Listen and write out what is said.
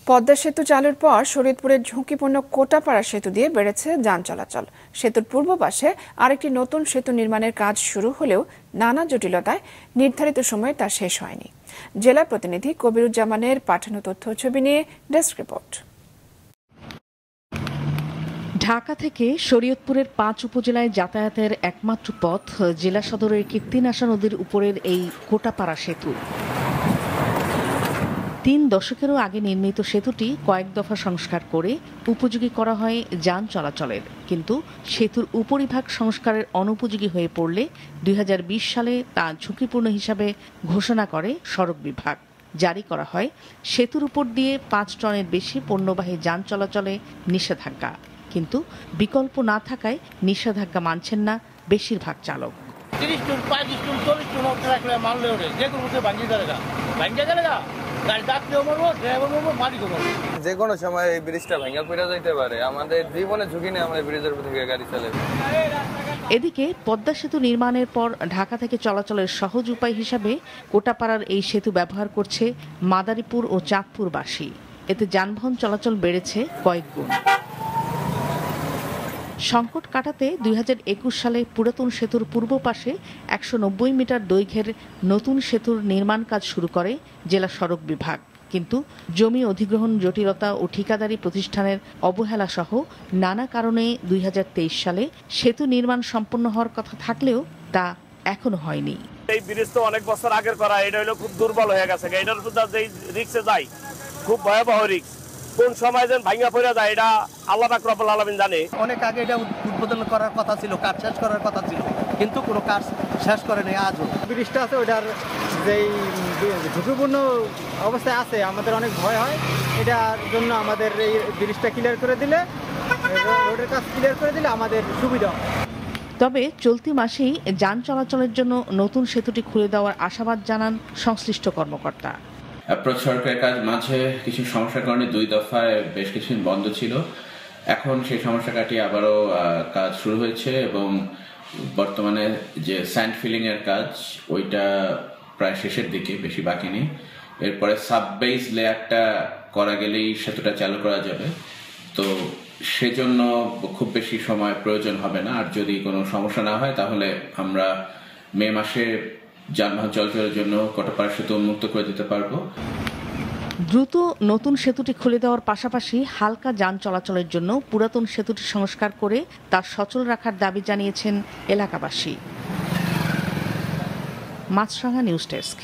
পদ্মা সেতু চালুর পর শরীয়তপুরের ঝুঁকিপূর্ণ কোটাপাড়া সেতু দিয়ে বেড়েছে যান চলাচল। সেতুর পূর্ব পাশে আরেকটি নতুন সেতু নির্মাণের কাজ শুরু হলেও নানা জটিলতায় নির্ধারিত সময়ে তা শেষ হয়নি। জেলা প্রতিনিধি কবিরুজ্জামানের পাঠানো তথ্য ছবি নিয়ে ডেস্ক রিপোর্ট। ঢাকা থেকে শরীয়তপুরের ৫ উপজেলায় যাতায়াতের একমাত্র পথ জেলা সদরের কীর্তিনাশা নদীর উপরের এই কোটাপাড়া সেতু। ৩ দশকেরও আগে নির্মিত সেতুটি কয়েক দফা সংস্কার করে উপযোগী করা হয় যান চলাচলের, কিন্তু সেতুর উপরিভাগ সংস্কারের অনুপযোগী হয়ে পড়লে ২০২০ সালে তা ঝুঁকিপূর্ণ হিসাবে ঘোষণা করে সড়ক বিভাগ। জারি করা হয় সেতুর উপর দিয়ে ৫ টনের বেশি পণ্যবাহী যান চলাচলে নিষেধাজ্ঞা, কিন্তু বিকল্প না থাকায় নিষেধাজ্ঞা মানছেন না বেশিরভাগ চালক। ৩০ টন ৩৫ টন ৪০ টন রাখলে মানলে ওঠে যে কোনো ভাঙিয়ে গেলে যে কোনো সময় এই ব্রিজটা ভেঙে পড়ে যাইতে পারে। আমাদের জীবনে ঝুঁকি নেই, আমরা ব্রিজের উপর থেকে গাড়ি চালাবো। এদিকে পদ্মা সেতু নির্মাণের পর ঢাকা থেকে চলাচলের সহজ উপায় হিসাবে কোটাপাড়ার এই সেতু ব্যবহার করছে মাদারীপুর ও চাঁদপুরবাসী। এতে যানবাহন চলাচল বেড়েছে কয়েক গুণ। সংকট কাটাতে ২০২১ সালে পুরাতন সেতুর পূর্ব পাশে ১৯০ মিটার দৈর্ঘ্যের নতুন সেতুর নির্মাণ কাজ শুরু করে জেলা সড়ক বিভাগ, কিন্তু জমি অধিগ্রহণ জটিলতা ও ঠিকাদারি প্রতিষ্ঠানের অবহেলা সহ নানা কারণে ২০২৩ সালে সেতু নির্মাণ সম্পন্ন হওয়ার কথা থাকলেও তা এখনো হয়নি। এই ব্রিজ তো অনেক বছর আগের করা, এটা হলো খুব দুর্বল হয়ে গেছে। এটার উপর যেই রিক্সে যায় খুব ভয়াবহ রিক্স, কোন সময় যেন ভাঙা পড়ে যায় এটা আল্লাহ পাক রব্বুল আলামিন জানে। অনেক আগে এটা উদ্বোধন করার কথা ছিল, কাজ শেষ করার কথা ছিল, কিন্তু কোনো কাজ শেষ করে নেই আজও। ব্রিজটা আছে ওটার যেই ঝুঁকিপূর্ণ অবস্থায় আছে, আমাদের অনেক ভয় হয়। এটার জন্য আমাদের এই ব্রিজটা ক্লিয়ার করে দিলে, রোডের কাজ ক্লিয়ার করে দিলে আমাদের সুবিধা হয়। তবে চলতি মাসেই যান চলাচলের জন্য নতুন সেতুটি খুলে দেওয়ার আশাবাদ জানান সংশ্লিষ্ট কর্মকর্তা। অ্যাপ্রোচ সড়কের কাজ মাঝে কিছু সমস্যার কারণে ২ দফায় বেশ কিছুদিন বন্ধ ছিল। এখন সেই সমস্যা কাটিয়ে আবারও কাজ শুরু হয়েছে এবং বর্তমানে যে স্যান্ড ফিলিং এর কাজ ওইটা প্রায় শেষের দিকে, বেশি বাকি নেই। এরপরে সাববেস লেয়ারটা করা গেলেই সেতুটা চালু করা যাবে, তো সেজন্য খুব বেশি সময় প্রয়োজন হবে না। আর যদি কোনো সমস্যা না হয় তাহলে আমরা মে মাসে যানবাহন চলাচলের জন্য কোটাপাড়া সেতু উন্মুক্ত করে দিতে পারবো। দ্রুত নতুন সেতুটি খুলে দেওয়ার পাশাপাশি হালকা যান চলাচলের জন্য পুরাতন সেতুটি সংস্কার করে তা সচল রাখার দাবি জানিয়েছেন এলাকাবাসী। মাছরাঙা নিউজ ডেস্ক।